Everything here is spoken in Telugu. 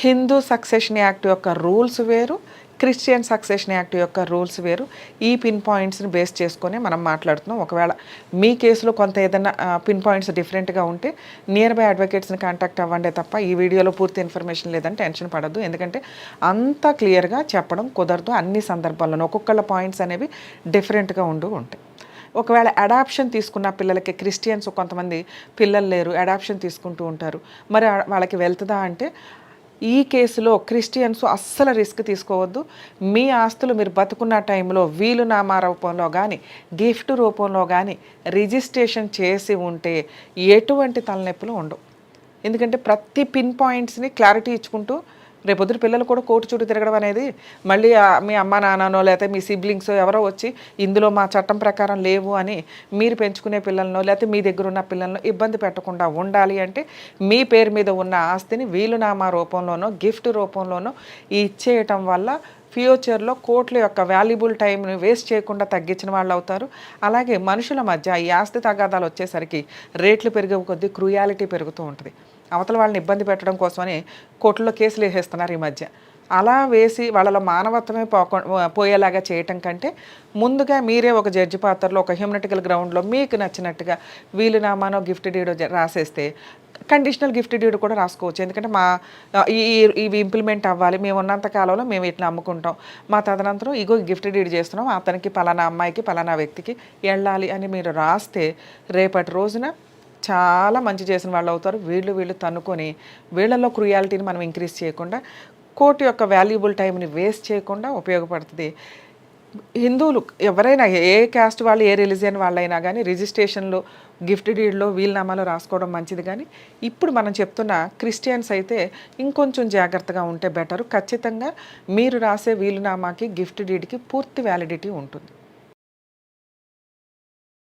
హిందూ సక్సెషన్ యాక్ట్ యొక్క రూల్స్ వేరు, క్రిస్టియన్ సక్సెషన్ యాక్ట్ యొక్క రూల్స్ వేరు. ఈ పిన్ పాయింట్స్ని బేస్ చేసుకొని మనం మాట్లాడుతున్నాం. ఒకవేళ మీ కేసులో కొంత ఏదైనా పిన్ పాయింట్స్ డిఫరెంట్గా ఉంటే నియర్ బై అడ్వకేట్స్ని కాంటాక్ట్ అవ్వండి తప్ప ఈ వీడియోలో పూర్తి ఇన్ఫర్మేషన్ లేదని టెన్షన్ పడద్దు. ఎందుకంటే అంత క్లియర్గా చెప్పడం కుదరదు. అన్ని సందర్భాల్లోనూ ఒక్కొక్కళ్ళ పాయింట్స్ అనేవి డిఫరెంట్గా ఉంటాయి. ఒకవేళ అడాప్షన్ తీసుకున్న పిల్లలకి క్రిస్టియన్స్ కొంతమంది పిల్లలు లేరు, అడాప్షన్ తీసుకుంటూ ఉంటారు. మరి వాళ్ళకి వెళ్తుందా అంటే ఈ కేసులో క్రిస్టియన్స్ అస్సలు రిస్క్ తీసుకోవద్దు. మీ ఆస్తులు మీరు బతుకున్న టైంలో వీలునామా రూపంలో కానీ గిఫ్ట్ రూపంలో కానీ రిజిస్ట్రేషన్ చేసి ఉంటే ఎటువంటి తలనొప్పులు ఉండవు. ఎందుకంటే ప్రతి పిన్ పాయింట్స్ని క్లారిటీ ఇచ్చుకుంటూ రేపొద్దున పిల్లలు కూడా కోర్టు చుట్టూ తిరగడం అనేది మళ్ళీ మీ అమ్మ నాన్ననో లేకపోతే మీ సిబ్లింగ్స్ ఎవరో వచ్చి ఇందులో మా చట్టం ప్రకారం లేవు అని మీరు పెంచుకునే పిల్లలనో లేకపోతే మీ దగ్గర ఉన్న పిల్లలను ఇబ్బంది పెట్టకుండా ఉండాలి అంటే మీ పేరు మీద ఉన్న ఆస్తిని వీలునామా రూపంలోనో గిఫ్ట్ రూపంలోనో ఇచ్చేయటం వల్ల ఫ్యూచర్లో కోర్టుల యొక్క వాల్యుబుల్ టైంని వేస్ట్ చేయకుండా తగ్గించిన వాళ్ళు అవుతారు. అలాగే మనుషుల మధ్య ఈ ఆస్తి తగాదాలు వచ్చేసరికి రేట్లు పెరిగే కొద్దీ క్రూయాలిటీ పెరుగుతూ ఉంటుంది. అవతల వాళ్ళని ఇబ్బంది పెట్టడం కోసమని కోర్టులో కేసులు వేసేస్తున్నారు ఈ మధ్య. అలా వేసి వాళ్ళలో మానవత్వమే పోయేలాగా చేయటం కంటే ముందుగా మీరే ఒక జడ్జి పాత్రలో ఒక హ్యూమనిటికల్ గ్రౌండ్లో మీకు నచ్చినట్టుగా వీలునామానో గిఫ్ట్ డీడ్ రాసేస్తే కండిషనల్ గిఫ్ట్ డీడ్ కూడా రాసుకోవచ్చు. ఎందుకంటే ఇవి ఇంప్లిమెంట్ అవ్వాలి, మేము ఉన్నంత కాలంలో మేము వీటిని అమ్ముకుంటాం, మా తదనంతరం ఇగో గిఫ్ట్ డీడ్ చేస్తున్నాం, అతనికి పలానా అమ్మాయికి పలానా వ్యక్తికి వెళ్ళాలి అని మీరు రాస్తే రేపటి రోజున చాలా మంచి చేసిన వాళ్ళు అవుతారు. వీళ్ళు తన్నుకొని వీళ్ళల్లో క్రూయాలిటీని మనం ఇంక్రీజ్ చేయకుండా కోర్టు యొక్క వాల్యుబుల్ టైంని వేస్ట్ చేయకుండా ఉపయోగపడుతుంది. హిందువులు ఎవరైనా ఏ క్యాస్ట్ వాళ్ళు ఏ రిలీజియన్ వాళ్ళైనా కానీ రిజిస్ట్రేషన్లో గిఫ్ట్ డీడ్లో వీలునామాలో రాసుకోవడం మంచిది. కానీ ఇప్పుడు మనం చెప్తున్న క్రిస్టియన్స్ అయితే ఇంకొంచెం జాగ్రత్తగా ఉంటే బెటరు. ఖచ్చితంగా మీరు రాసే వీలునామాకి గిఫ్ట్ డీడ్కి పూర్తి వ్యాలిడిటీ ఉంటుంది.